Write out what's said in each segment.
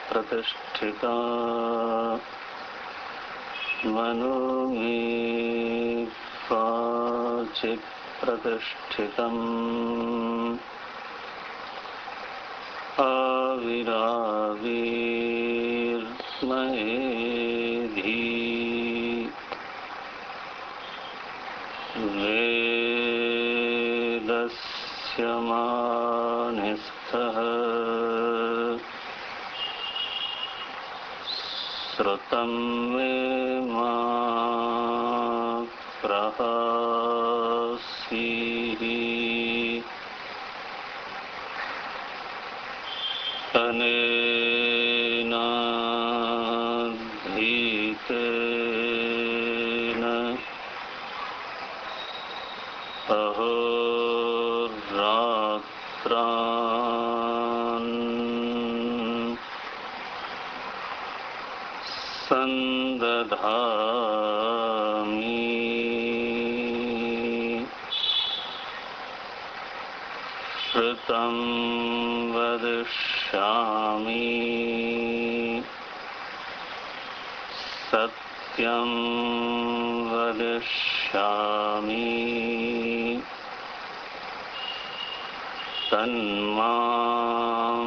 प्रतिष्ठिता मनो मे वाचित् प्रतिष्ठितम् आविराविर्मयेधि वेदस्य मानिस्थः श्रुतं मे मा प्रहासीः अनेनाधीतेन अहोरात्रान् संदधामि श्रुतं वदिष्यामि सत्यं वदिष्यामि तन्मां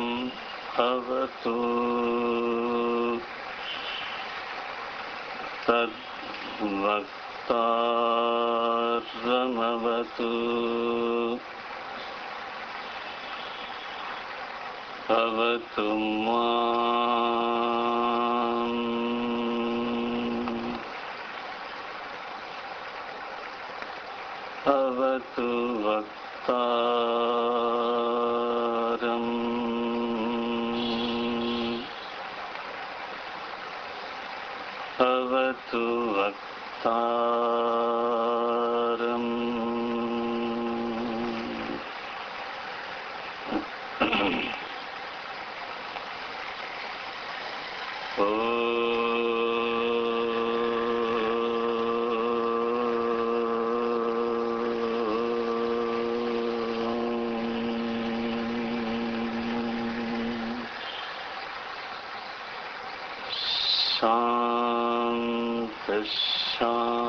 भवतु तद्वक्तारमवतु भवतु माम् भवतु वक्तारम् भवतु वक्तारम् शांति शांति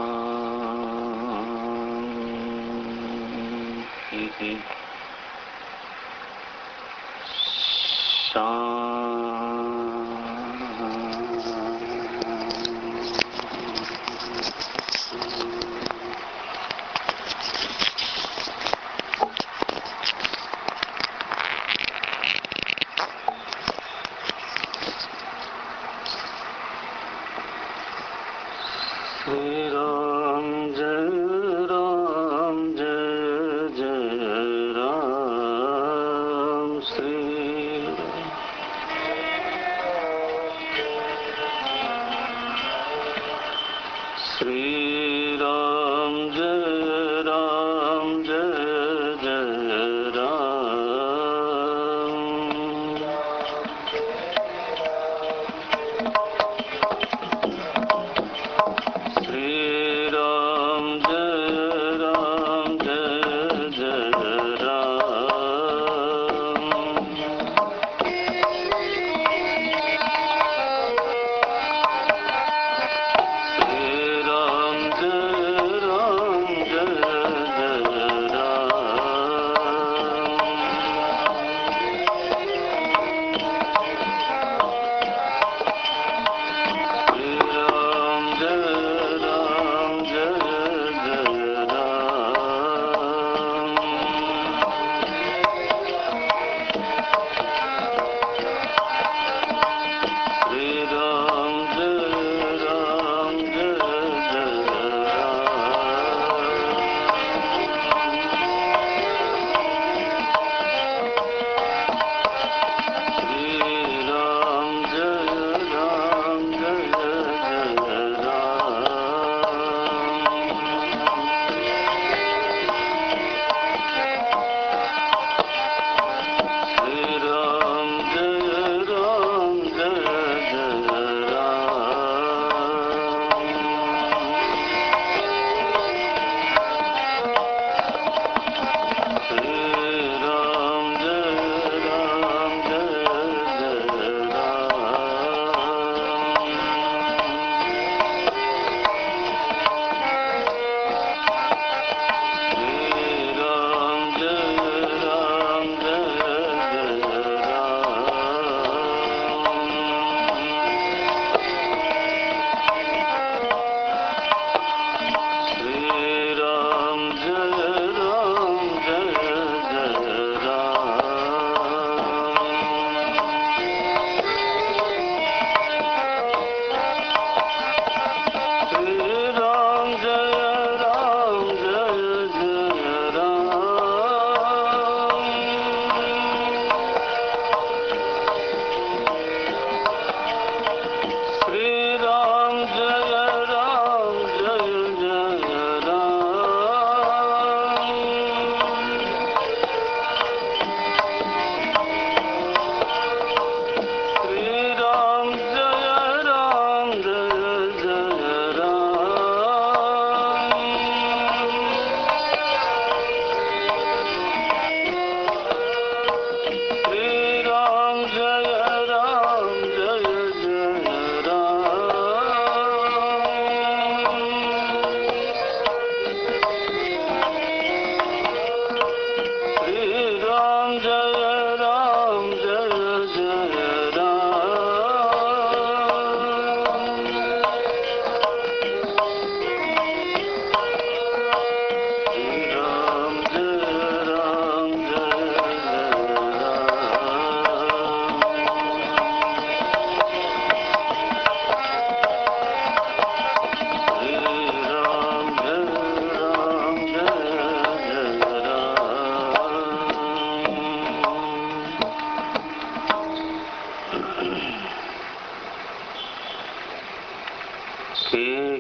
श्री राम जय राम।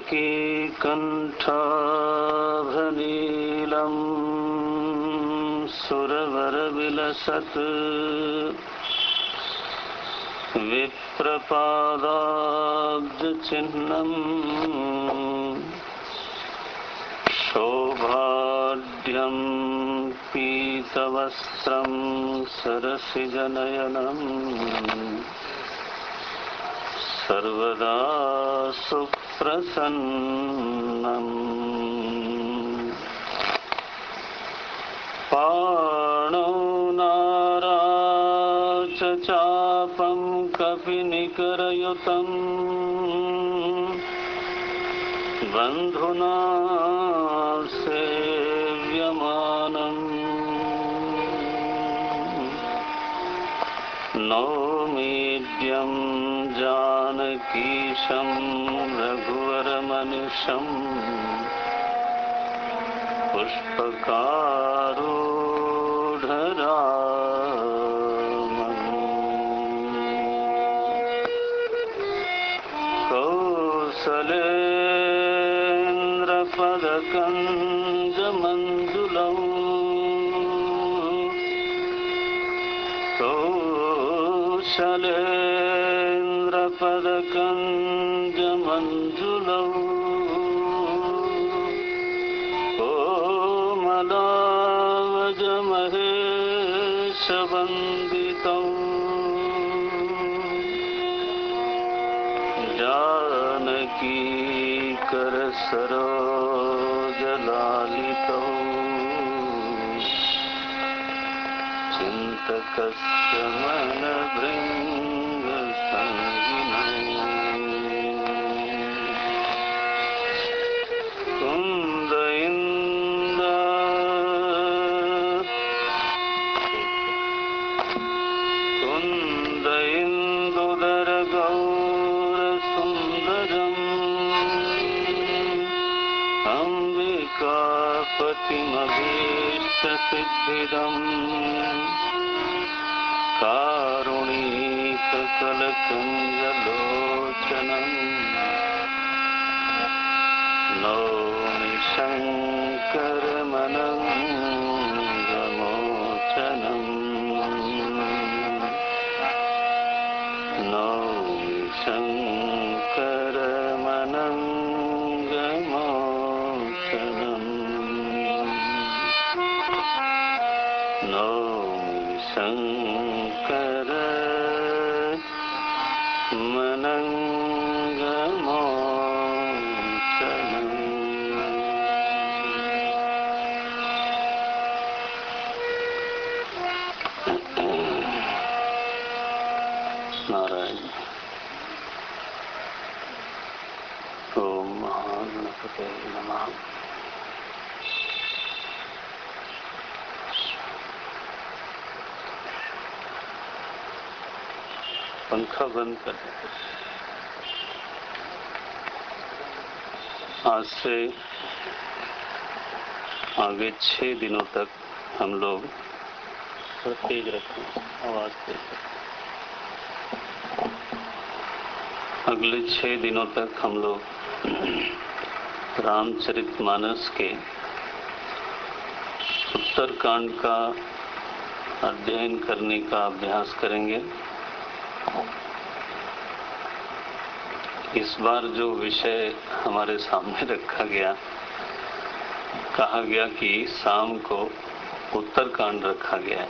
कंठाभनीलम् सुरवरविलसत् विप्रपादाब्जचिह्नम् शोभाढ्यं पीतवस्त्रं सरसिजनयनम् सर्वदा सुप्रसन्नम् पाणौ नाराचचापं कपिनिकरयुतं बन्धुना सेव्यमानम् नौमीड्यं जानकीशं रघुवरमनिशं पुष्पकारूढरामम् कौसलेन्द्रपदकञ्जमण्डलौ कौशलेन्द्रपदकञ्जमञ्जुलौ कोमलावजमहेशवन्दितौ जानकीकरसरोजलालितौ चिन्तकस्य मनभृङ्गसङ्गिनौ कुन्द इन्दुदरगौरसुन्दरम् अम्बिकापतिमभीष्टसिद्धिदम् कारुणीककलकुञ्जलोचनम् नौमि शङ्करमनङ्गमोचनम् नौमि शङ्करमनङ्गमोचनम् नौमि शङ्करमनङ्गमोचनम्। नारायण। ओम महागणपते नमः। पंखा बंद कर देते। आज से आगे 6 दिनों तक हम लोग, थोड़ा तेज रखें आवाज तेज। अगले 6 दिनों तक हम लोग रामचरितमानस के उत्तरकांड का अध्ययन करने का अभ्यास करेंगे। इस बार जो विषय हमारे सामने रखा गया, कहा गया कि शाम को उत्तरकांड रखा गया है।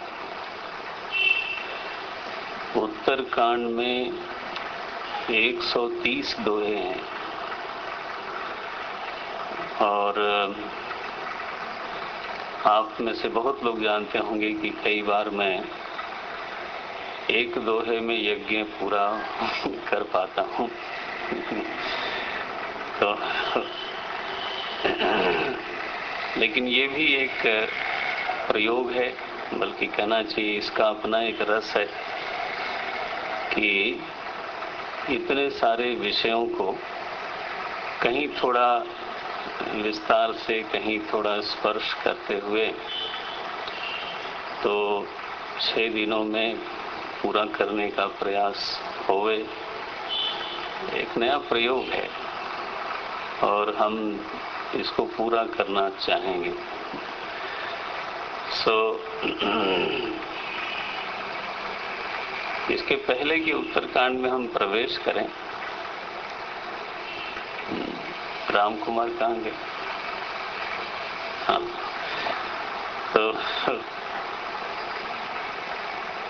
उत्तरकांड में 130 दोहे हैं और आप में से बहुत लोग जानते होंगे कि कई बार मैं एक दोहे में यज्ञ पूरा कर पाता हूँ। तो लेकिन ये भी एक प्रयोग है, बल्कि कहना चाहिए इसका अपना एक रस है कि इतने सारे विषयों को कहीं थोड़ा विस्तार से, कहीं थोड़ा स्पर्श करते हुए तो 6 दिनों में पूरा करने का प्रयास होवे। एक नया प्रयोग है और हम इसको पूरा करना चाहेंगे। इसके पहले कि उत्तरकांड में हम प्रवेश करें, राम कुमार कहाँ गए? हाँ, तो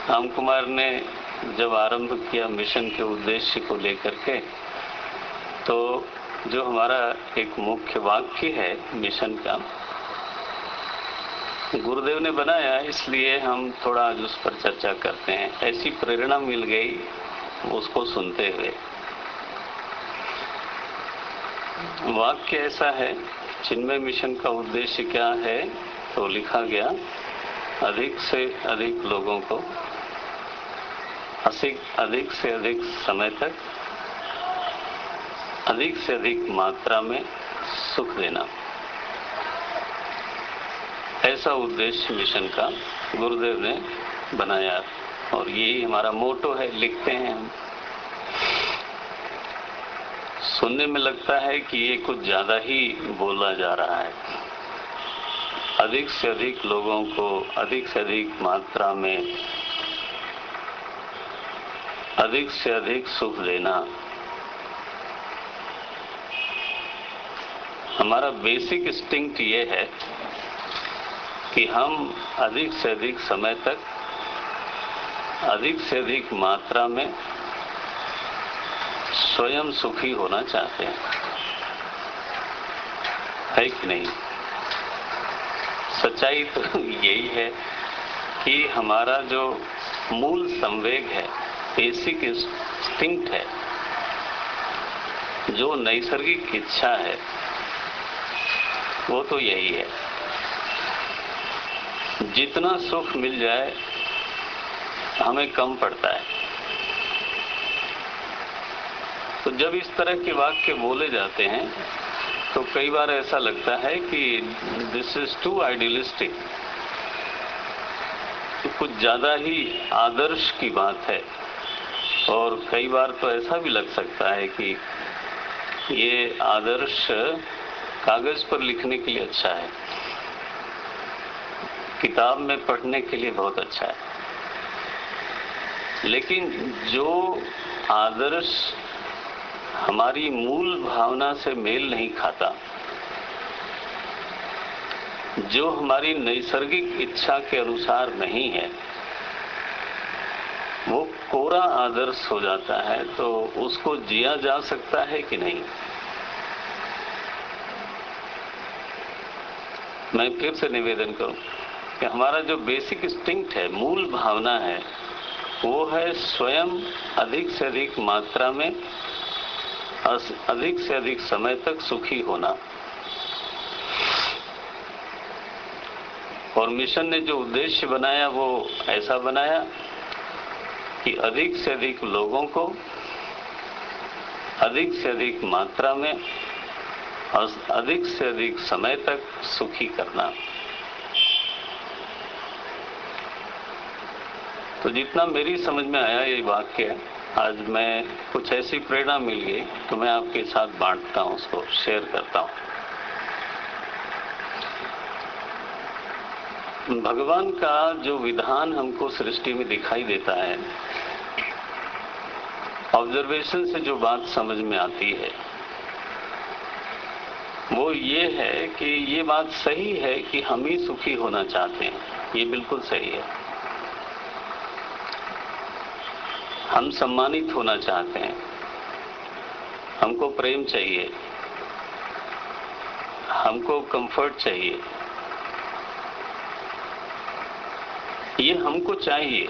राम कुमार ने जब आरंभ किया मिशन के उद्देश्य को लेकर के, तो जो हमारा एक मुख्य वाक्य है मिशन का, गुरुदेव ने बनाया, इसलिए हम थोड़ा आज उस पर चर्चा करते हैं। ऐसी प्रेरणा मिल गई उसको सुनते हुए। वाक्य ऐसा है, चिन्मय मिशन का उद्देश्य क्या है? तो लिखा गया, अधिक से अधिक लोगों को अधिक से अधिक समय तक अधिक से अधिक मात्रा में सुख देना, ऐसा उद्देश्य मिशन का गुरुदेव ने बनाया। और यही हमारा मोटो है, लिखते हैं हम। सुनने में लगता है कि ये कुछ ज्यादा ही बोला जा रहा है। अधिक से अधिक लोगों को अधिक से अधिक मात्रा में अधिक से अधिक सुख देना, हमारा बेसिक इंस्टिंक्ट ये है कि हम अधिक से अधिक समय तक अधिक से अधिक मात्रा में स्वयं सुखी होना चाहते हैं, है कि नहीं? सच्चाई तो यही है कि हमारा जो मूल संवेग है, बेसिक इंस्टिंक्ट है, जो नैसर्गिक इच्छा है, वो तो यही है, जितना सुख मिल जाए हमें कम पड़ता है। तो जब इस तरह के वाक्य बोले जाते हैं तो कई बार ऐसा लगता है कि दिस इज टू आइडियलिस्टिक, कुछ ज्यादा ही आदर्श की बात है। और कई बार तो ऐसा भी लग सकता है कि ये आदर्श कागज पर लिखने के लिए अच्छा है, किताब में पढ़ने के लिए बहुत अच्छा है, लेकिन जो आदर्श हमारी मूल भावना से मेल नहीं खाता, जो हमारी नैसर्गिक इच्छा के अनुसार नहीं है, वो कोरा आदर्श हो जाता है। तो उसको जिया जा सकता है कि नहीं? मैं फिर से निवेदन करूं कि हमारा जो बेसिक इंस्टिंक्ट है, मूल भावना है, वो है स्वयं अधिक से अधिक मात्रा में अधिक से अधिक समय तक सुखी होना। और मिशन ने जो उद्देश्य बनाया वो ऐसा बनाया कि अधिक से अधिक लोगों को अधिक से अधिक मात्रा में और अधिक से अधिक समय तक सुखी करना। तो जितना मेरी समझ में आया ये वाक्य, आज मैं कुछ ऐसी प्रेरणा मिल गई तो मैं आपके साथ बांटता हूं, उसको शेयर करता हूं। भगवान का जो विधान हमको सृष्टि में दिखाई देता है, ऑब्जर्वेशन से जो बात समझ में आती है, वो ये है कि ये बात सही है कि हम ही सुखी होना चाहते हैं। ये बिल्कुल सही है। हम सम्मानित होना चाहते हैं, हमको प्रेम चाहिए, हमको कंफर्ट चाहिए, ये हमको चाहिए।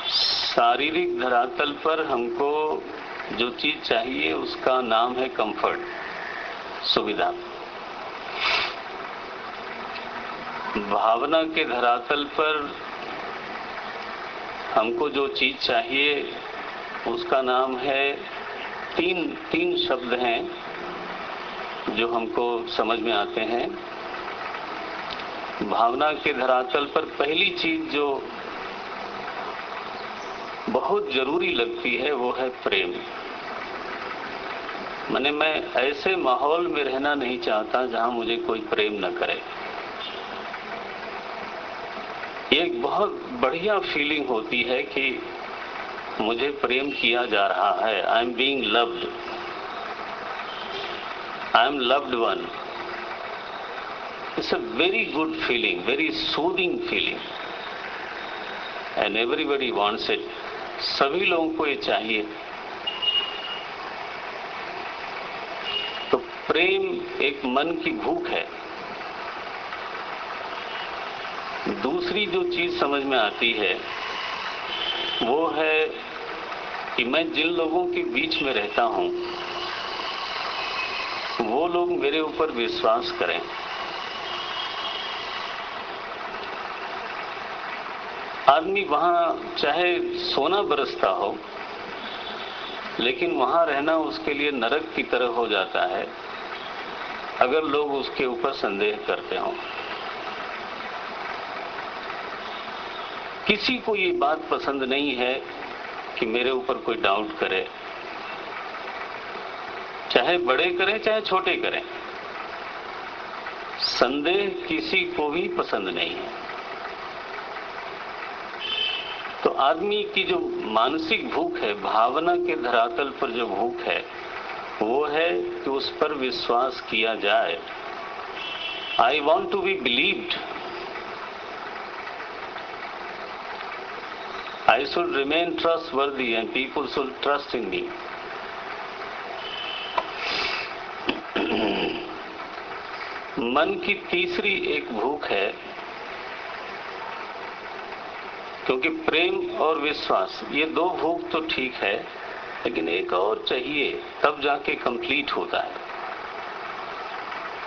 शारीरिक धरातल पर हमको जो चीज चाहिए उसका नाम है कंफर्ट, सुविधा। भावना के धरातल पर हमको जो चीज चाहिए उसका नाम है, तीन शब्द हैं जो हमको समझ में आते हैं। भावना के धरातल पर पहली चीज जो बहुत जरूरी लगती है वो है प्रेम। मैं ऐसे माहौल में रहना नहीं चाहता जहां मुझे कोई प्रेम न करे। ये एक बहुत बढ़िया फीलिंग होती है कि मुझे प्रेम किया जा रहा है। I am being loved, I am loved one. It's a very good feeling, very soothing feeling, and everybody wants it. सभी लोगों को ये चाहिए। तो प्रेम एक मन की भूख है। दूसरी जो चीज समझ में आती है वो है कि मैं जिन लोगों के बीच में रहता हूं वो लोग मेरे ऊपर विश्वास करें। आदमी वहां चाहे सोना बरसता हो, लेकिन वहां रहना उसके लिए नरक की तरह हो जाता है अगर लोग उसके ऊपर संदेह करते हों। किसी को ये बात पसंद नहीं है कि मेरे ऊपर कोई डाउट करे, चाहे बड़े करें चाहे छोटे करें। संदेह किसी को भी पसंद नहीं है। तो आदमी की जो मानसिक भूख है, भावना के धरातल पर जो भूख है, वो है कि उस पर विश्वास किया जाए। I want to be believed. I should remain trustworthy and people should trust in me. मन की तीसरी एक भूख है, क्योंकि प्रेम और विश्वास ये दो भूख तो ठीक है, लेकिन एक और चाहिए तब जाके कंप्लीट होता है।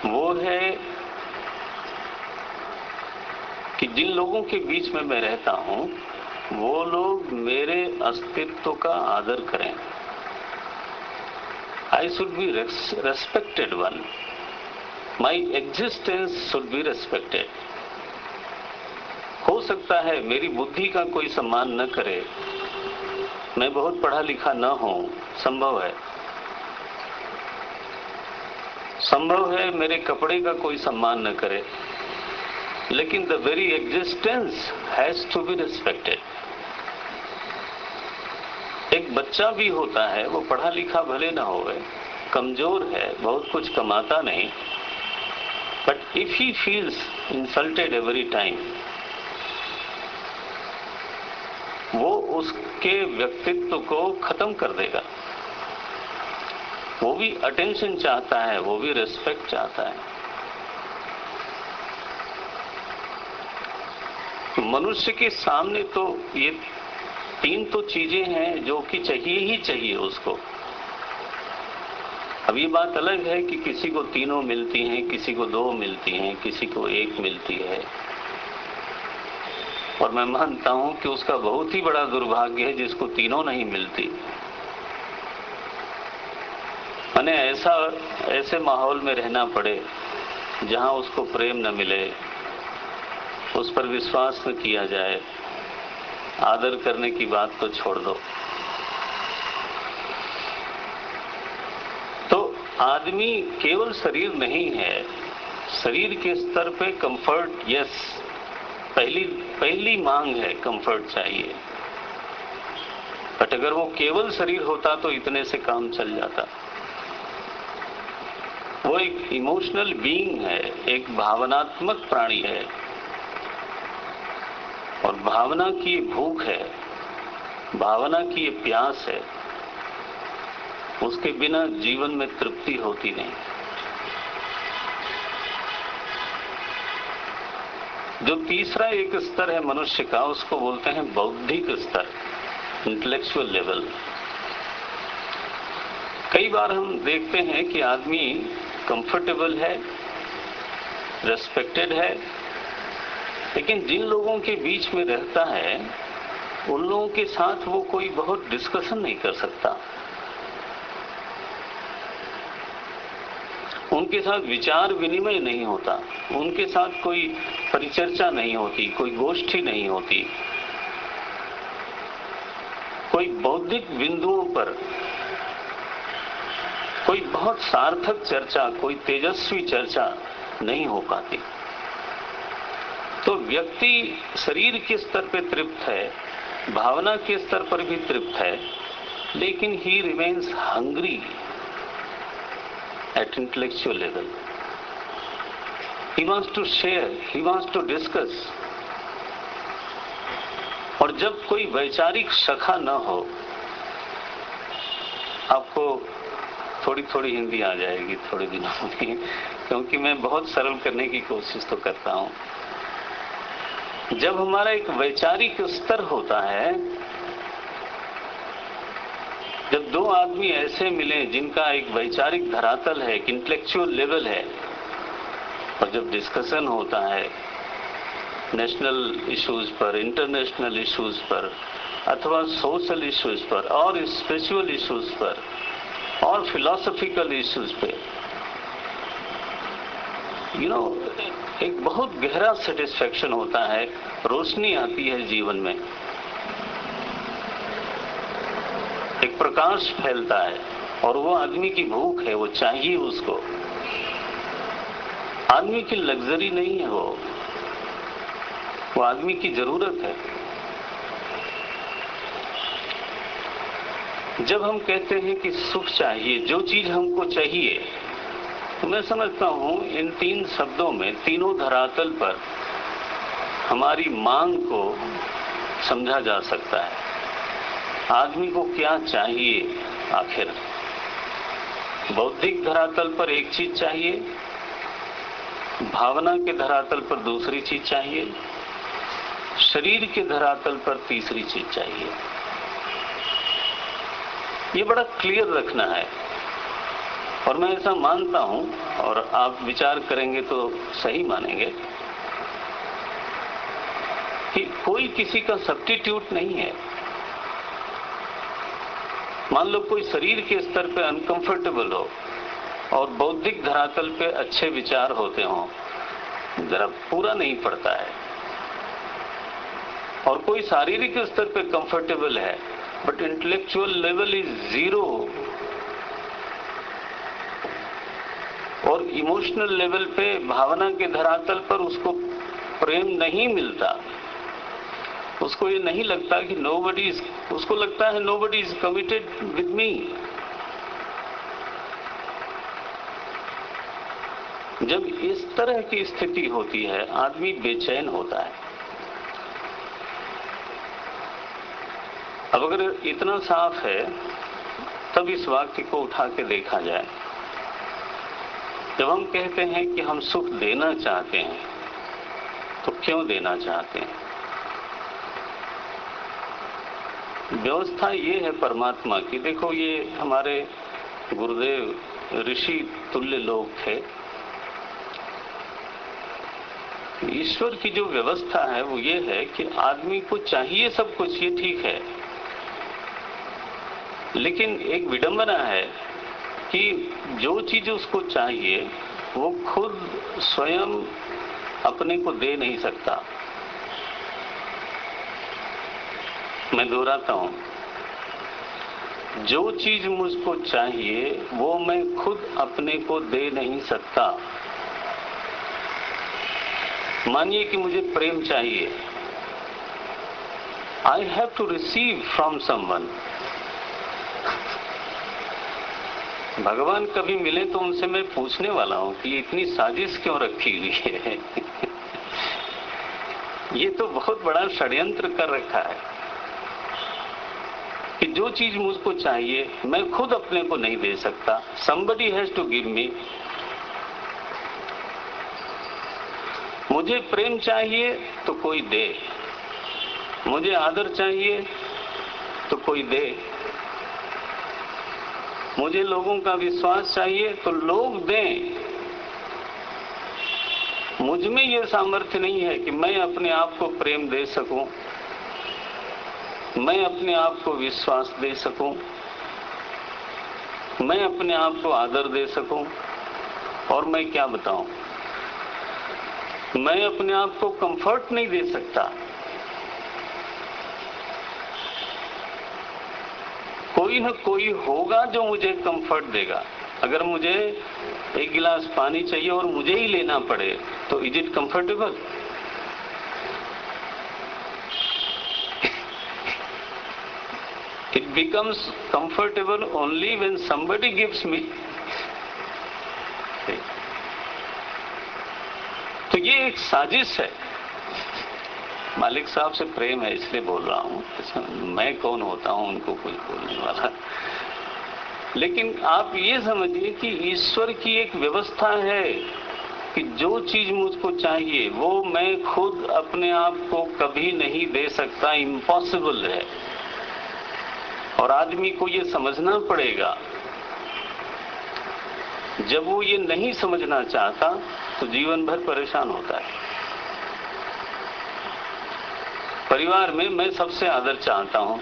वो है कि जिन लोगों के बीच में मैं रहता हूं वो लोग मेरे अस्तित्व का आदर करें। I should be respected one. My existence should be respected. हो सकता है मेरी बुद्धि का कोई सम्मान न करे, मैं बहुत पढ़ा लिखा न हूं, संभव है। संभव है मेरे कपड़े का कोई सम्मान न करे, लेकिन the very existence has to be respected. एक बच्चा भी होता है, वो पढ़ा लिखा भले ना होवे, कमजोर है, बहुत कुछ कमाता नहीं, but if he feels insulted every time, वो उसके व्यक्तित्व को खत्म कर देगा। वो भी अटेंशन चाहता है, वो भी रिस्पेक्ट चाहता है। मनुष्य के सामने तो ये तीन तो चीजें हैं जो कि चाहिए ही चाहिए उसको। अब ये बात अलग है कि किसी को तीनों मिलती हैं, किसी को दो मिलती हैं, किसी को एक मिलती है, और मैं मानता हूं कि उसका बहुत ही बड़ा दुर्भाग्य है जिसको तीनों नहीं मिलती। माने ऐसे माहौल में रहना पड़े जहां उसको प्रेम न मिले, उस पर विश्वास न किया जाए, आदर करने की बात तो छोड़ दो। तो आदमी केवल शरीर नहीं है, शरीर के स्तर पे कंफर्ट, यस, पहली मांग है, कंफर्ट चाहिए। बट अगर वो केवल शरीर होता तो इतने से काम चल जाता। वो एक इमोशनल बीइंग है, एक भावनात्मक प्राणी है, और भावना की भूख है, भावना की प्यास है, उसके बिना जीवन में तृप्ति होती नहीं। जो तीसरा एक स्तर है मनुष्य का, उसको बोलते हैं बौद्धिक स्तर, इंटेलेक्चुअल लेवल। कई बार हम देखते हैं कि आदमी कंफर्टेबल है, रेस्पेक्टेड है, लेकिन जिन लोगों के बीच में रहता है उन लोगों के साथ वो कोई बहुत डिस्कशन नहीं कर सकता, उनके साथ विचार विनिमय नहीं होता, उनके साथ कोई परिचर्चा नहीं होती, कोई गोष्ठी नहीं होती, कोई बौद्धिक बिंदुओं पर कोई बहुत सार्थक चर्चा, कोई तेजस्वी चर्चा नहीं हो पाती। तो व्यक्ति शरीर के स्तर पर तृप्त है, भावना के स्तर पर भी तृप्त है, लेकिन he remains hungry at intellectual level. He wants to share, he wants to discuss. और जब कोई वैचारिक शाखा न हो, आपको थोड़ी थोड़ी हिंदी आ जाएगी थोड़े दिनों में, क्योंकि मैं बहुत सरल करने की कोशिश तो करता हूं। जब हमारा एक वैचारिक स्तर होता है, जब दो आदमी ऐसे मिले जिनका एक वैचारिक धरातल है, एक इंटेलेक्चुअल लेवल है, और जब डिस्कशन होता है नेशनल इश्यूज पर, इंटरनेशनल इश्यूज पर, अथवा सोशल इश्यूज पर, और स्पिरिचुअल इश्यूज पर, और फिलॉसफिकल इश्यूज पे, एक बहुत गहरा सेटिस्फैक्शन होता है, रोशनी आती है जीवन में, एक प्रकाश फैलता है, और वो आदमी की भूख है, वो चाहिए उसको। आदमी की लग्जरी नहीं है वो आदमी की जरूरत है। जब हम कहते हैं कि सुख चाहिए, जो चीज हमको चाहिए, तो मैं समझता हूं इन तीन शब्दों में, तीनों धरातल पर हमारी मांग को समझा जा सकता है। आदमी को क्या चाहिए आखिर? बौद्धिक धरातल पर एक चीज चाहिए, भावना के धरातल पर दूसरी चीज चाहिए, शरीर के धरातल पर तीसरी चीज चाहिए। ये बड़ा क्लियर रखना है, और मैं ऐसा मानता हूं, और आप विचार करेंगे तो सही मानेंगे, कि कोई किसी का सब्स्टिट्यूट नहीं है। मान लो कोई शरीर के स्तर पे अनकंफर्टेबल हो और बौद्धिक धरातल पे अच्छे विचार होते हों, जरा पूरा नहीं पड़ता है। और कोई शारीरिक स्तर पे कंफर्टेबल है, but intellectual level is zero, और इमोशनल लेवल पे, भावना के धरातल पर उसको प्रेम नहीं मिलता, उसको ये नहीं लगता कि उसको लगता है nobody is committed with me. जब इस तरह की स्थिति होती है, आदमी बेचैन होता है। अब अगर इतना साफ है, तब इस वाक्य को उठा के देखा जाए। जब हम कहते हैं कि हम सुख देना चाहते हैं, तो क्यों देना चाहते हैं? व्यवस्था ये है परमात्मा की। देखो, ये हमारे गुरुदेव ऋषि तुल्य लोग थे। ईश्वर की जो व्यवस्था है वो ये है कि आदमी को चाहिए सब कुछ, ये ठीक है, लेकिन एक विडंबना है कि जो चीज उसको चाहिए वो खुद स्वयं अपने को दे नहीं सकता। मैं दोहराता हूं, जो चीज मुझको चाहिए वो मैं खुद अपने को दे नहीं सकता। मानिए कि मुझे प्रेम चाहिए, I have to receive from someone. भगवान कभी मिले तो उनसे मैं पूछने वाला हूं कि ये इतनी साजिश क्यों रखी हुई है। ये तो बहुत बड़ा षड्यंत्र कर रखा है कि जो चीज मुझको चाहिए मैं खुद अपने को नहीं दे सकता। somebody has to give me। मुझे प्रेम चाहिए तो कोई दे, मुझे आदर चाहिए तो कोई दे, मुझे लोगों का विश्वास चाहिए तो लोग दें। मुझ में यह सामर्थ्य नहीं है कि मैं अपने आप को प्रेम दे सकूं, मैं अपने आप को विश्वास दे सकूं, मैं अपने आप को आदर दे सकूं। और मैं क्या बताऊं, मैं अपने आप को कंफर्ट नहीं दे सकता। कोई न कोई होगा जो मुझे कंफर्ट देगा। अगर मुझे एक गिलास पानी चाहिए और मुझे ही लेना पड़े तो is it comfortable? It becomes comfortable only when somebody gives me. तो ये एक साजिश है। मालिक साहब से प्रेम है इसलिए बोल रहा हूं, मैं कौन होता हूं उनको कुछ बोलने वाला। लेकिन आप ये समझिए कि ईश्वर की एक व्यवस्था है कि जो चीज मुझको चाहिए वो मैं खुद अपने आप को कभी नहीं दे सकता, इम्पॉसिबल है। और आदमी को ये समझना पड़ेगा। जब वो ये नहीं समझना चाहता तो जीवन भर परेशान होता है। परिवार में मैं सबसे आदर चाहता हूं,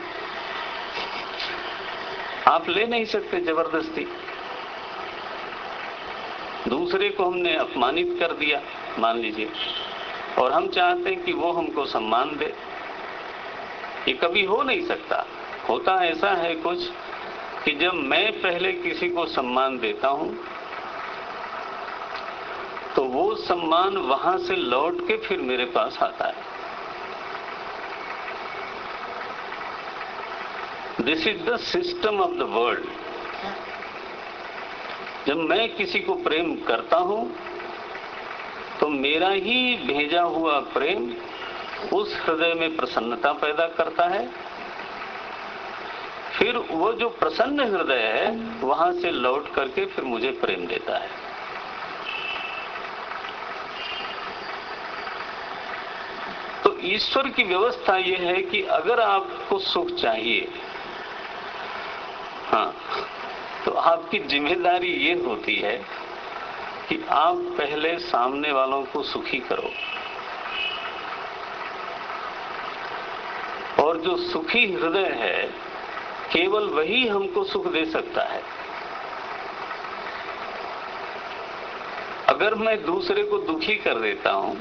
आप ले नहीं सकते जबरदस्ती। दूसरे को हमने अपमानित कर दिया मान लीजिए, और हम चाहते हैं कि वो हमको सम्मान दे। ये कभी हो नहीं सकता। होता ऐसा है कुछ कि जब मैं पहले किसी को सम्मान देता हूं तो वो सम्मान वहां से लौट के फिर मेरे पास आता है। This is the system of the world. जब मैं किसी को प्रेम करता हूं तो मेरा ही भेजा हुआ प्रेम उस हृदय में प्रसन्नता पैदा करता है। फिर वो जो प्रसन्न हृदय है वहां से लौट करके फिर मुझे प्रेम देता है। तो ईश्वर की व्यवस्था ये है कि अगर आपको सुख चाहिए, हाँ, तो आपकी जिम्मेदारी ये होती है कि आप पहले सामने वालों को सुखी करो। और जो सुखी हृदय है केवल वही हमको सुख दे सकता है। अगर मैं दूसरे को दुखी कर देता हूं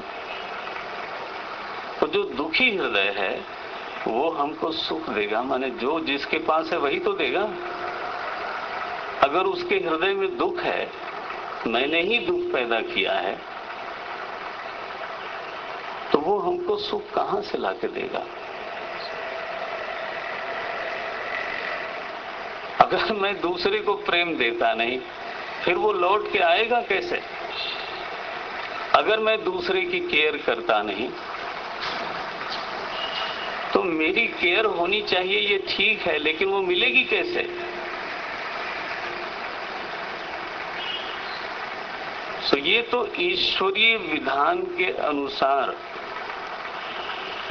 तो जो दुखी हृदय है वो हमको सुख देगा, माने जो जिसके पास है वही तो देगा। अगर उसके हृदय में दुख है, मैंने ही दुख पैदा किया है, तो वो हमको सुख कहां से लाके देगा? अगर मैं दूसरे को प्रेम देता नहीं फिर वो लौट के आएगा कैसे? अगर मैं दूसरे की केयर करता नहीं तो मेरी केयर होनी चाहिए, ये ठीक है, लेकिन वो मिलेगी कैसे? तो ये तो ईश्वरीय विधान के अनुसार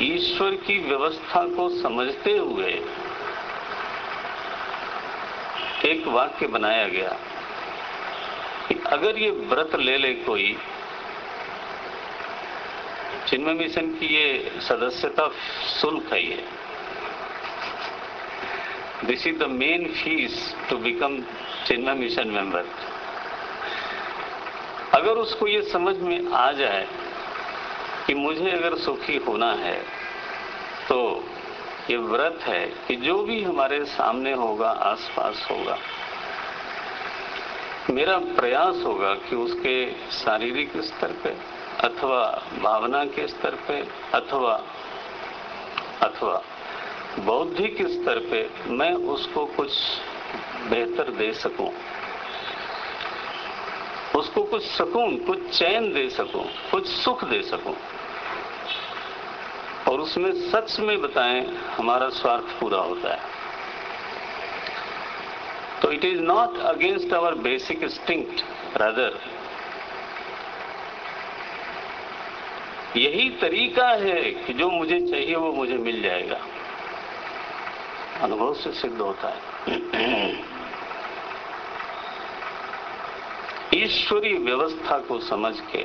ईश्वर की व्यवस्था को समझते हुए एक वाक्य बनाया गया कि अगर ये व्रत ले ले कोई, चिन्मय मिशन की ये सदस्यता शुल्क है, ये this is the main fees to become Chinmaya mission member. अगर उसको ये समझ में आ जाए कि मुझे अगर सुखी होना है तो ये व्रत है कि जो भी हमारे सामने होगा, आसपास होगा, मेरा प्रयास होगा कि उसके शारीरिक स्तर पे अथवा भावना के स्तर पे अथवा बौद्धिक स्तर पे मैं उसको कुछ बेहतर दे सकूं, उसको कुछ सुकून, कुछ चैन दे सकूं, कुछ सुख दे सकूं, और उसमें सच में बताएं हमारा स्वार्थ पूरा होता है। तो it is not against our basic instinct, rather यही तरीका है कि जो मुझे चाहिए वो मुझे मिल जाएगा। अनुभव से सिद्ध होता है। ईश्वरीय व्यवस्था को समझ के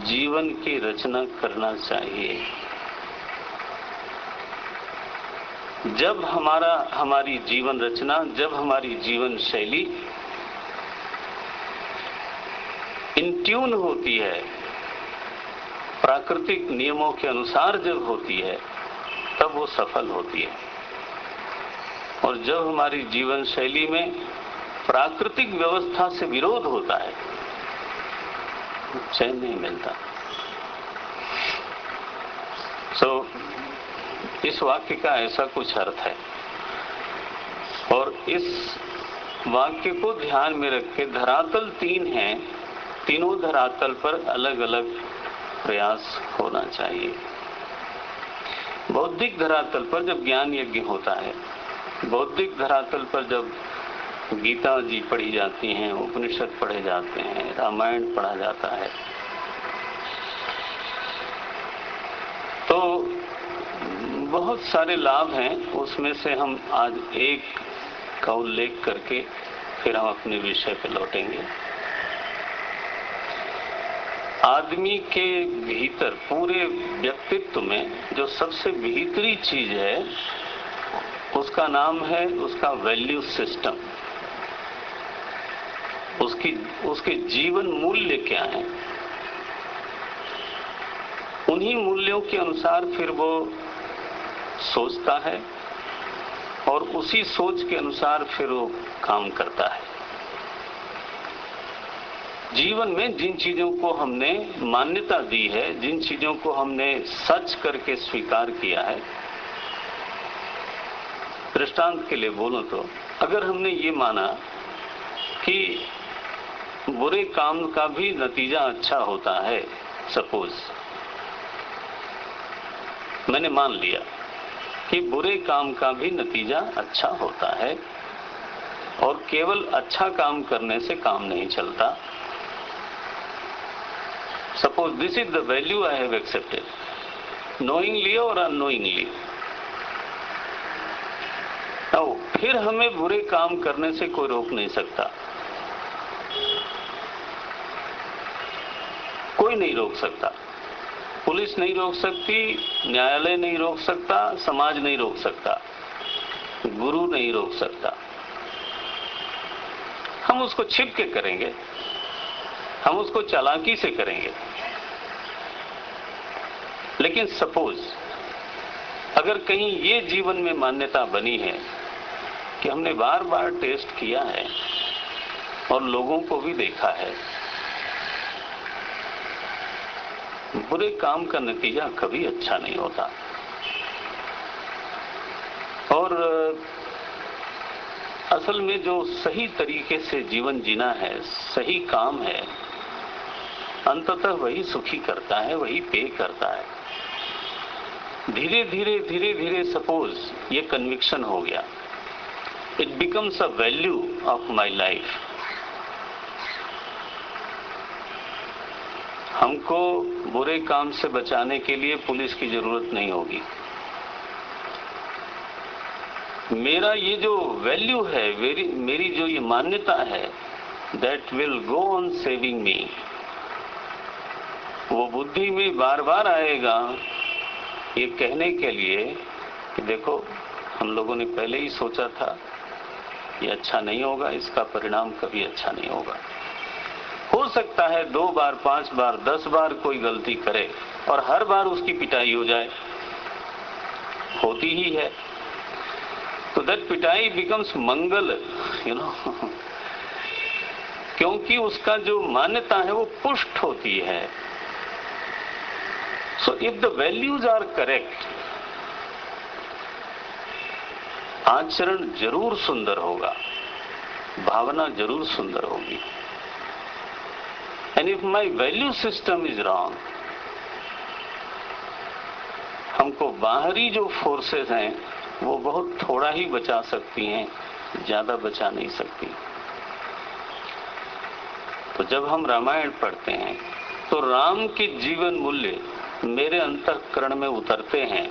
जीवन की रचना करना चाहिए। जब हमारी जीवन रचना, जब हमारी जीवन शैली इन ट्यून होती है, प्राकृतिक नियमों के अनुसार जब होती है, तब वो सफल होती है। और जब हमारी जीवन शैली में प्राकृतिक व्यवस्था से विरोध होता है, चैन नहीं मिलता। इस वाक्य का ऐसा कुछ अर्थ है, और इस वाक्य को ध्यान में रख के धरातल 3 हैं, तीनों धरातल पर अलग अलग प्रयास होना चाहिए। बौद्धिक धरातल पर जब ज्ञान यज्ञ होता है, बौद्धिक धरातल पर जब गीता जी पढ़ी जाती हैं, उपनिषद पढ़े जाते हैं, रामायण पढ़ा जाता है, तो बहुत सारे लाभ हैं। उसमें से हम आज एक का उल्लेख करके फिर हम अपने विषय पर लौटेंगे। आदमी के भीतर, पूरे व्यक्तित्व में जो सबसे भीतरी चीज है, उसका नाम है उसका वैल्यू सिस्टम। उसके जीवन मूल्य क्या हैं, उन्हीं मूल्यों के अनुसार फिर वो सोचता है और उसी सोच के अनुसार फिर वो काम करता है। जीवन में जिन चीजों को हमने मान्यता दी है, जिन चीजों को हमने सच करके स्वीकार किया है, दृष्टांत के लिए बोलो तो अगर हमने ये माना कि बुरे काम का भी नतीजा अच्छा होता है, सपोज मैंने मान लिया कि बुरे काम का भी नतीजा अच्छा होता है और केवल अच्छा काम करने से काम नहीं चलता। Suppose this is the value I have accepted, knowingly और अननोइंगली। फिर हमें बुरे काम करने से कोई रोक नहीं सकता, कोई नहीं रोक सकता। पुलिस नहीं रोक सकती, न्यायालय नहीं रोक सकता, समाज नहीं रोक सकता, गुरु नहीं रोक सकता। हम उसको छिप के करेंगे, हम उसको चालाकी से करेंगे। लेकिन सपोज अगर कहीं ये जीवन में मान्यता बनी है कि हमने बार बार टेस्ट किया है और लोगों को भी देखा है, बुरे काम का नतीजा कभी अच्छा नहीं होता, और असल में जो सही तरीके से जीवन जीना है, सही काम है, अंततः वही सुखी करता है, वही पे करता है। धीरे धीरे सपोज ये कन्विक्शन हो गया, it becomes a value of my life. हमको बुरे काम से बचाने के लिए पुलिस की जरूरत नहीं होगी। मेरा ये जो वैल्यू है, मेरी जो ये मान्यता है, that will go on saving मी, वो बुद्धि में बार बार आएगा ये कहने के लिए कि देखो हम लोगों ने पहले ही सोचा था ये अच्छा नहीं होगा, इसका परिणाम कभी अच्छा नहीं होगा। हो सकता है 2 बार, 5 बार, 10 बार कोई गलती करे और हर बार उसकी पिटाई हो जाए, होती ही है, तो दैट पिटाई बिकम्स मंगल, यू नो, क्योंकि उसका जो मान्यता है वो पुष्ट होती है। So if the values are correct, आचरण जरूर सुंदर होगा, भावना जरूर सुंदर होगी। And if my value system is wrong, हमको बाहरी जो फोर्सेस हैं वो बहुत थोड़ा ही बचा सकती हैं, ज्यादा बचा नहीं सकती। तो जब हम रामायण पढ़ते हैं तो राम के जीवन मूल्य मेरे अंतःकरण में उतरते हैं,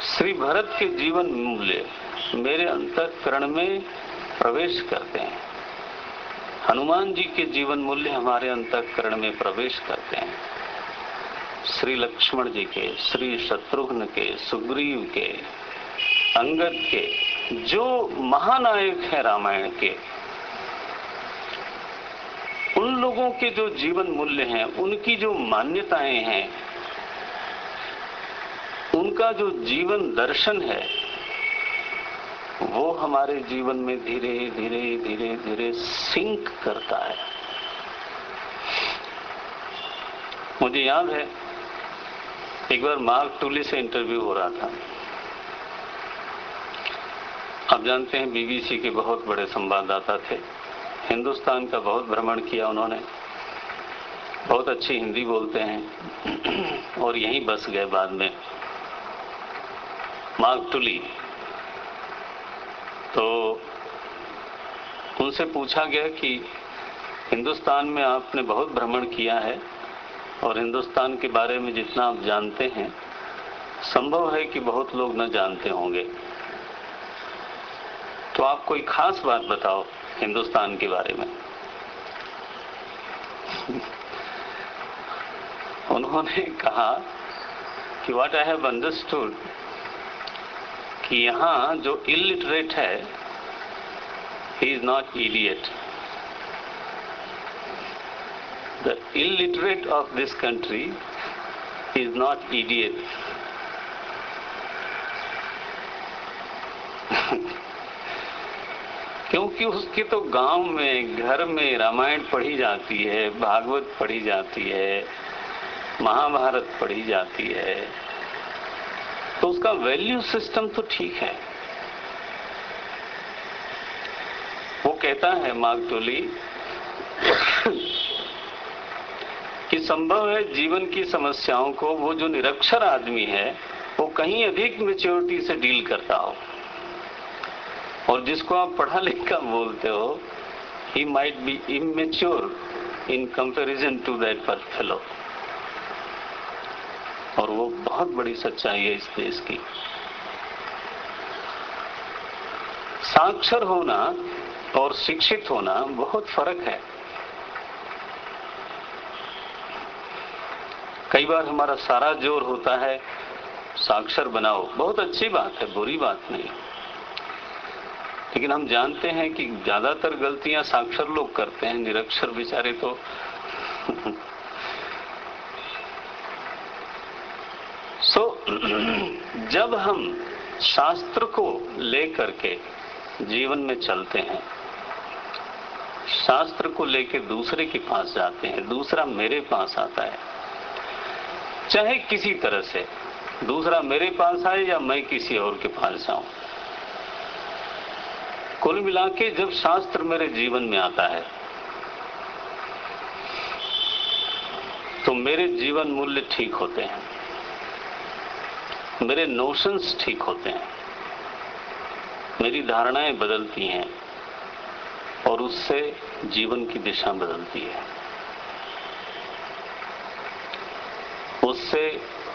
श्री भरत के जीवन मूल्य मेरे अंतःकरण में प्रवेश करते हैं, हनुमान जी के जीवन मूल्य हमारे अंतःकरण में प्रवेश करते हैं, श्री लक्ष्मण जी के, श्री शत्रुघ्न के, सुग्रीव के, अंगद के, जो महानायक हैं रामायण के, उन लोगों के जो जीवन मूल्य हैं, उनकी जो मान्यताएं हैं, उनका जो जीवन दर्शन है, वो हमारे जीवन में धीरे धीरे धीरे धीरे सिंक करता है। मुझे याद है एक बार मार्क टुली से इंटरव्यू हो रहा था। आप जानते हैं बीबीसी के बहुत बड़े संवाददाता थे, हिंदुस्तान का बहुत भ्रमण किया उन्होंने, बहुत अच्छी हिंदी बोलते हैं और यहीं बस गए बाद में, मार्क टुली। तो उनसे पूछा गया कि हिंदुस्तान में आपने बहुत भ्रमण किया है और हिंदुस्तान के बारे में जितना आप जानते हैं संभव है कि बहुत लोग न जानते होंगे, तो आप कोई खास बात बताओ हिंदुस्तान के बारे में। उन्होंने कहा कि व्हाट आई हैव अंडरस्टूड कि यहाँ जो इलिटरेट है he is not idiot, the illiterate of this country is not idiot. क्योंकि उसके तो गांव में घर में रामायण पढ़ी जाती है, भागवत पढ़ी जाती है, महाभारत पढ़ी जाती है, तो उसका वैल्यू सिस्टम तो ठीक है। वो कहता है मार्क टुली कि संभव है जीवन की समस्याओं को वो जो निरक्षर आदमी है वो कहीं अधिक मैच्योरिटी से डील करता हो, और जिसको आप पढ़ा लिखा बोलते हो he might be immature in comparison to that fellow। और वो बहुत बड़ी सच्चाई है इस देश की। साक्षर होना और शिक्षित होना बहुत फर्क है। कई बार हमारा सारा जोर होता है साक्षर बनाओ, बहुत अच्छी बात है, बुरी बात नहीं, लेकिन हम जानते हैं कि ज्यादातर गलतियां साक्षर लोग करते हैं, निरक्षर बेचारे तो जब हम शास्त्र को लेकर के जीवन में चलते हैं, शास्त्र को लेकर दूसरे के पास जाते हैं, दूसरा मेरे पास आता है, चाहे किसी तरह से दूसरा मेरे पास आए या मैं किसी और के पास जाऊं, कुल मिला के जब शास्त्र मेरे जीवन में आता है तो मेरे जीवन मूल्य ठीक होते हैं, मेरे नोशंस ठीक होते हैं, मेरी धारणाएं बदलती हैं और उससे जीवन की दिशा बदलती है। उससे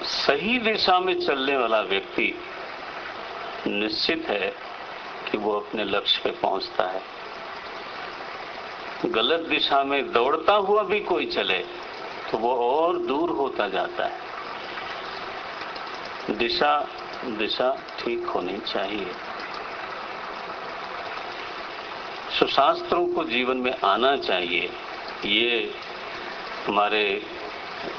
सही दिशा में चलने वाला व्यक्ति निश्चित है कि वो अपने लक्ष्य पे पहुंचता है। गलत दिशा में दौड़ता हुआ भी कोई चले तो वो और दूर होता जाता है। दिशा ठीक होनी चाहिए। सुशास्त्रों को जीवन में आना चाहिए, ये हमारे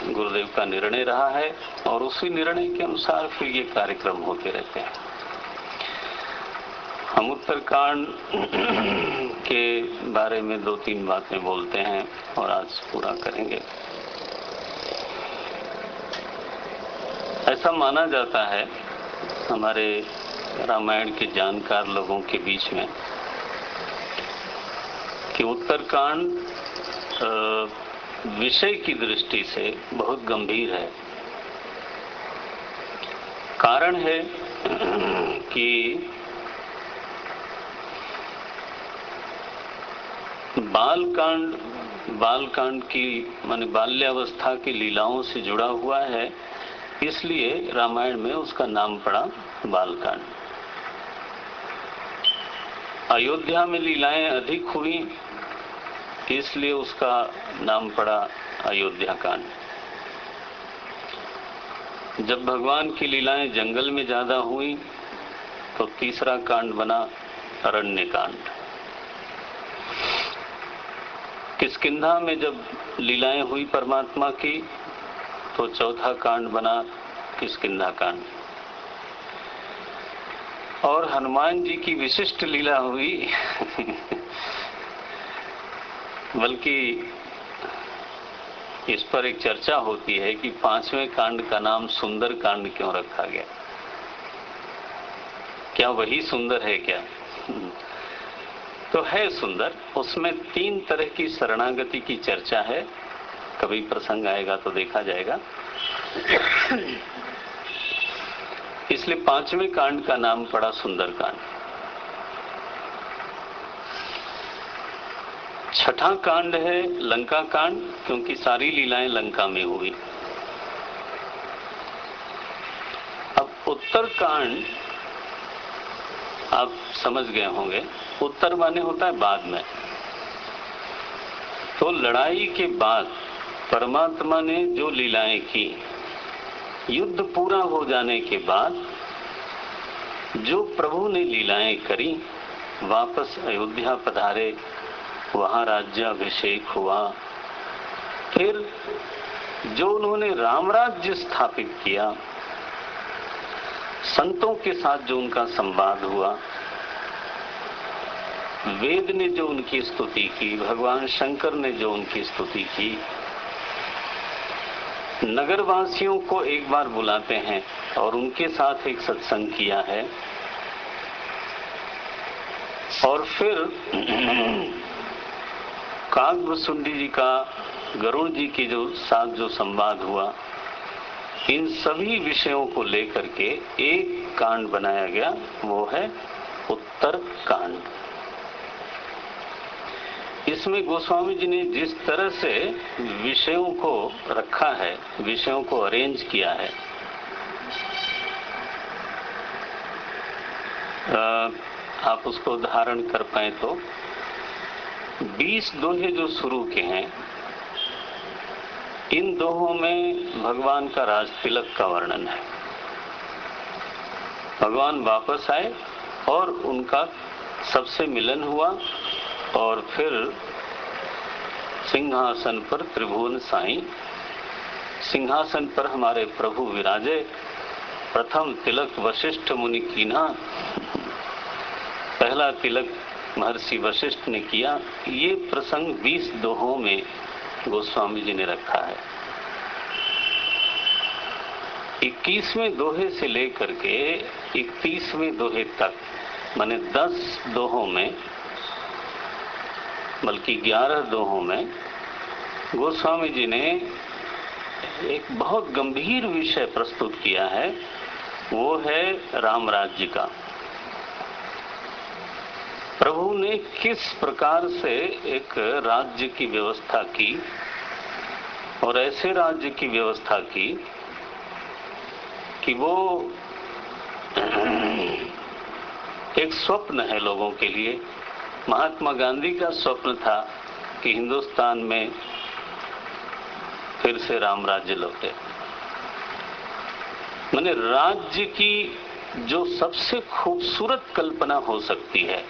गुरुदेव का निर्णय रहा है और उसी निर्णय के अनुसार फिर ये कार्यक्रम होते रहते हैं। हम उत्तरकांड के बारे में 2-3 बातें बोलते हैं और आज पूरा करेंगे। ऐसा माना जाता है हमारे रामायण के जानकार लोगों के बीच में कि उत्तरकांड विषय की दृष्टि से बहुत गंभीर है। कारण है कि बालकांड की माने बाल्यावस्था की लीलाओं से जुड़ा हुआ है, इसलिए रामायण में उसका नाम पड़ा बालकांड। अयोध्या में लीलाएं अधिक हुई, इसलिए उसका नाम पड़ा अयोध्या कांड। जब भगवान की लीलाएं जंगल में ज्यादा हुई तो तीसरा कांड बना अरण्य कांड। किष्किंधा में जब लीलाएं हुई परमात्मा की तो चौथा कांड बना किष्किंधा कांड। और हनुमान जी की विशिष्ट लीला हुई बल्कि इस पर एक चर्चा होती है कि 5वें कांड का नाम सुंदर कांड क्यों रखा गया। क्या वही सुंदर है क्या? तो है सुंदर। उसमें 3 तरह की शरणागति की चर्चा है। कभी प्रसंग आएगा तो देखा जाएगा। इसलिए 5वें कांड का नाम पड़ा सुंदर कांड। 6ठा कांड है लंका कांड, क्योंकि सारी लीलाएं लंका में हुई। अब उत्तर कांड आप समझ गए होंगे। उत्तर माने होता है बाद में। तो लड़ाई के बाद परमात्मा ने जो लीलाएं की, युद्ध पूरा हो जाने के बाद जो प्रभु ने लीलाएं करी, वापस अयोध्या पधारे, वहां राज्याभिषेक हुआ। फिर जो उन्होंने राम राज्य स्थापित किया, संतों के साथ जो उनका संवाद हुआ, वेद ने जो उनकी स्तुति की, भगवान शंकर ने जो उनकी स्तुति की, नगरवासियों को एक बार बुलाते हैं और उनके साथ एक सत्संग किया है। और फिर काकभुसुंडी जी का गरुड़ जी के जो साथ जो संवाद हुआ, इन सभी विषयों को लेकर के एक कांड बनाया गया, वो है उत्तर कांड। इसमें गोस्वामी जी ने जिस तरह से विषयों को रखा है, विषयों को अरेंज किया है, आप उसको धारण कर पाए तो 20 दोहे जो शुरू के हैं, इन दोहों में भगवान का राज तिलक का वर्णन है। भगवान वापस आए और उनका सबसे मिलन हुआ और फिर सिंहासन पर त्रिभुवन साईं, सिंहासन पर हमारे प्रभु विराजे। प्रथम तिलक वशिष्ठ मुनि कीन्हा, पहला तिलक महर्षि वशिष्ठ ने किया। ये प्रसंग 20 दोहों में गोस्वामी जी ने रखा है। 21वें दोहे से लेकर के 31वें दोहे तक, माने 10 दोहों में, बल्कि 11 दोहों में गोस्वामी जी ने एक बहुत गंभीर विषय प्रस्तुत किया है। वो है राम राज्य का। प्रभु ने किस प्रकार से एक राज्य की व्यवस्था की, और ऐसे राज्य की व्यवस्था की कि वो एक स्वप्न है लोगों के लिए। महात्मा गांधी का स्वप्न था कि हिंदुस्तान में फिर से राम राज्य लौटे। माने राज्य की जो सबसे खूबसूरत कल्पना हो सकती है,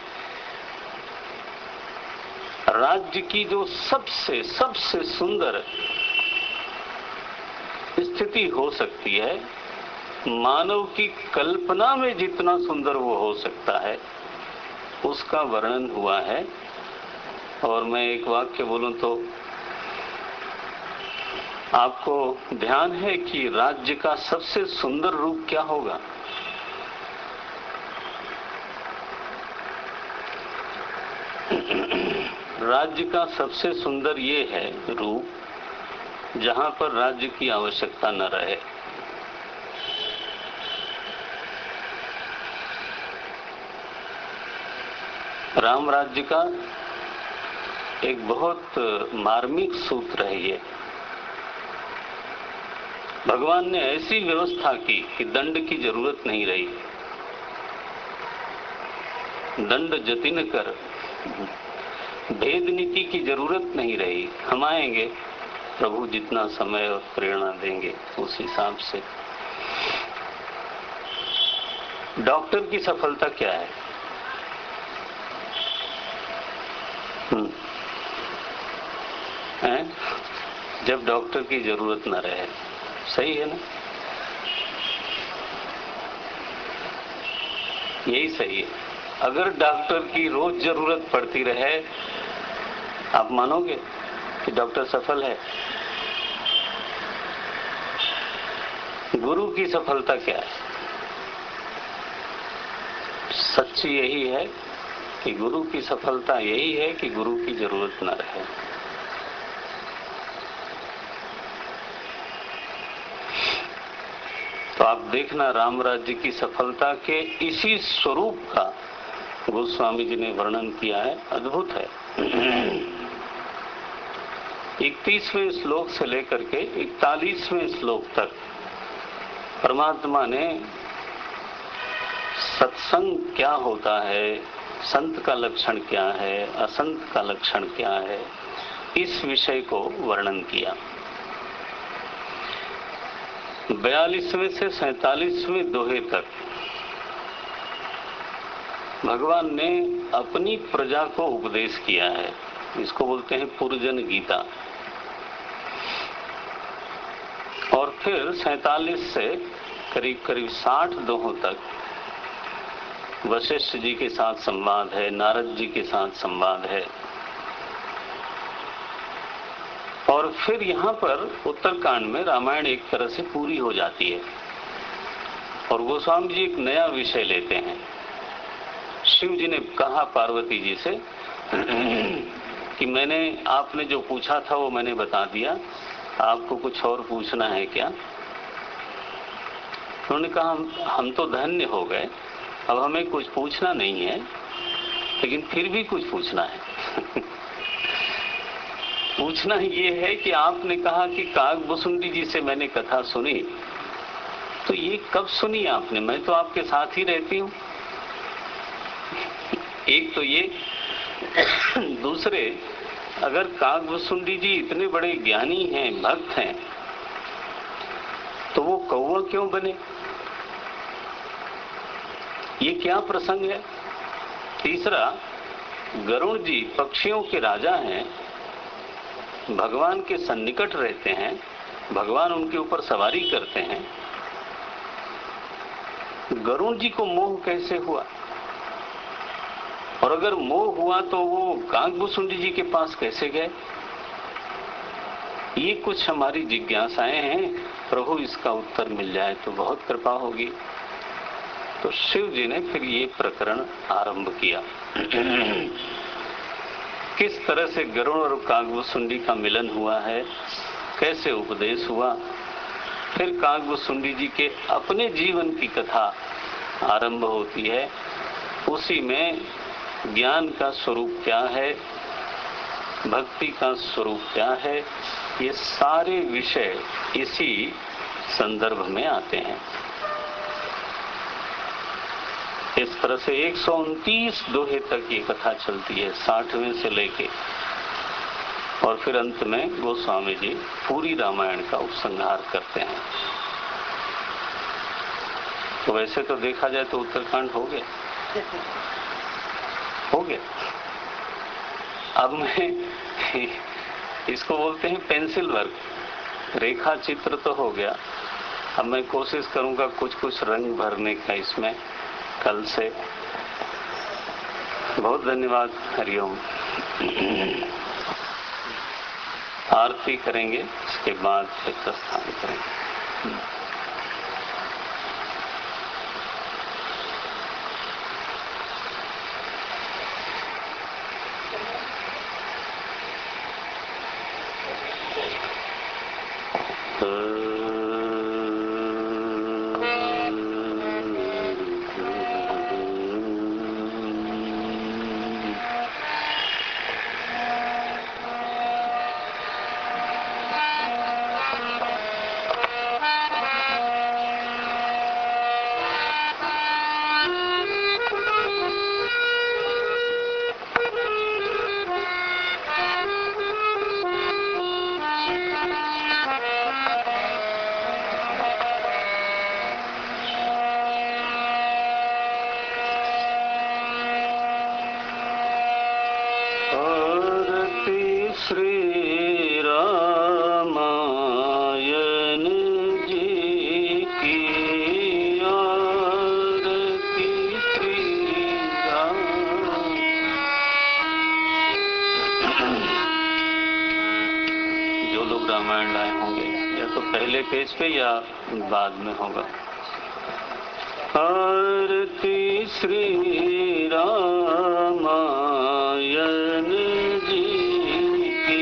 राज्य की जो सबसे सबसे सुंदर स्थिति हो सकती है, मानव की कल्पना में जितना सुंदर वो हो सकता है, उसका वर्णन हुआ है। और मैं एक वाक्य बोलूं तो आपको ध्यान है कि राज्य का सबसे सुंदर रूप क्या होगा? राज्य का सबसे सुंदर ये है रूप जहां पर राज्य की आवश्यकता न रहे। राम राज्य का एक बहुत मार्मिक सूत्र है ये। भगवान ने ऐसी व्यवस्था की कि दंड की जरूरत नहीं रही। दंड जतिन कर, भेद नीति की जरूरत नहीं रही। हम आएंगे, प्रभु जितना समय और प्रेरणा देंगे उस हिसाब से। डॉक्टर की सफलता क्या है? जब डॉक्टर की जरूरत न रहे। सही है ना? यही सही है। अगर डॉक्टर की रोज जरूरत पड़ती रहे, आप मानोगे कि डॉक्टर सफल है? गुरु की सफलता क्या है? सच्ची यही है कि गुरु की सफलता यही है कि गुरु की जरूरत न रहे। तो आप देखना, राम राज्य की सफलता के इसी स्वरूप का गोस्वामी जी ने वर्णन किया है। अद्भुत है। 31वें श्लोक से लेकर के 41वें श्लोक तक परमात्मा ने सत्संग क्या होता है, संत का लक्षण क्या है, असंत का लक्षण क्या है, इस विषय को वर्णन किया। 42वें से 47वें दोहे तक भगवान ने अपनी प्रजा को उपदेश किया है। इसको बोलते हैं पुरजन गीता। और फिर 47 से करीब करीब 60 दोहों तक वशिष्ठ जी के साथ संवाद है, नारद जी के साथ संवाद है। और फिर यहाँ पर उत्तरकांड में रामायण एक तरह से पूरी हो जाती है और गोस्वामी जी एक नया विषय लेते हैं। शिव जी ने कहा पार्वती जी से कि आपने जो पूछा था वो मैंने बता दिया, आपको कुछ और पूछना है क्या? उन्होंने कहा हम तो धन्य हो गए, अब हमें कुछ पूछना नहीं है, लेकिन फिर भी कुछ पूछना है। पूछना ये है कि आपने कहा कि काकभुसुंडी जी से मैंने कथा सुनी, तो ये कब सुनी आपने? मैं तो आपके साथ ही रहती हूँ। एक तो ये, दूसरे, अगर काकभुसुंडी जी इतने बड़े ज्ञानी हैं, भक्त हैं, तो वो कौवा क्यों बने? ये क्या प्रसंग है? तीसरा, गरुड़ जी पक्षियों के राजा हैं, भगवान के सन्निकट रहते हैं, भगवान उनके ऊपर सवारी करते हैं। गरुड़ जी को मोह कैसे हुआ? और अगर मोह हुआ तो वो काकभुसुंडी जी के पास कैसे गए? ये कुछ हमारी जिज्ञासाएं हैं। प्रभु इसका उत्तर मिल जाए तो बहुत कृपा होगी। तो शिव जी ने फिर ये प्रकरण आरंभ किया। किस तरह से गरुड़ और काकभुसुंडी का मिलन हुआ है, कैसे उपदेश हुआ, फिर काकभुसुंडी जी के अपने जीवन की कथा आरंभ होती है। उसी में ज्ञान का स्वरूप क्या है, भक्ति का स्वरूप क्या है, ये सारे विषय इसी संदर्भ में आते हैं। इस तरह से 129 दोहे तक ये कथा चलती है, 60वें से लेके, और फिर अंत में गोस्वामी जी पूरी रामायण का उपसंहार करते हैं। तो वैसे तो देखा जाए तो उत्तरकांड हो गया। अब मैं इसको बोलते हैं पेंसिल वर्क, रेखा चित्र तो हो गया। अब मैं कोशिश करूंगा कुछ कुछ रंग भरने का इसमें कल से। बहुत धन्यवाद। हरिओम। आरती करेंगे, इसके बाद फिर प्रस्थान करेंगे। श्री रामायण लाए होंगे, या तो पहले पेज पे या बाद में होगा। आरती श्री रामायण जी की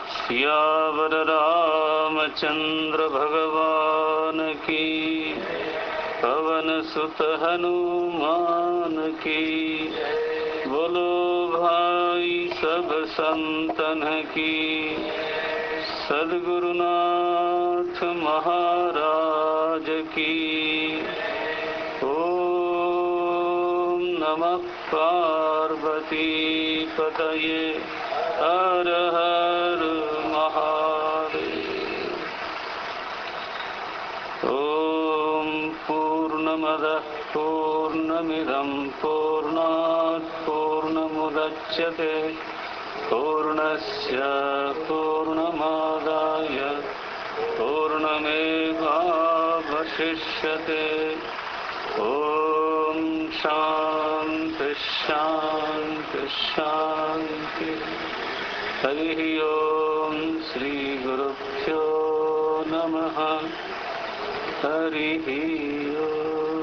सियावर रामचंद्र भगवान की, पवन सुत हनुमान की, बोलो भाई सब संतन की, सद्गुरुनाथ महाराज की। ओम नमः पार्वती पतये, हर हर महादेव। ओम पूर्णमदः पूर्णमिदं पूर्णात् पूर्णमुदच्यते, पूर्णस्य पूर्णमादाय पूर्णमेवावशिष्यते। ओम शांति शांति शांति। हरि ओम श्री गुरुभ्यो नमः। हरि ओम।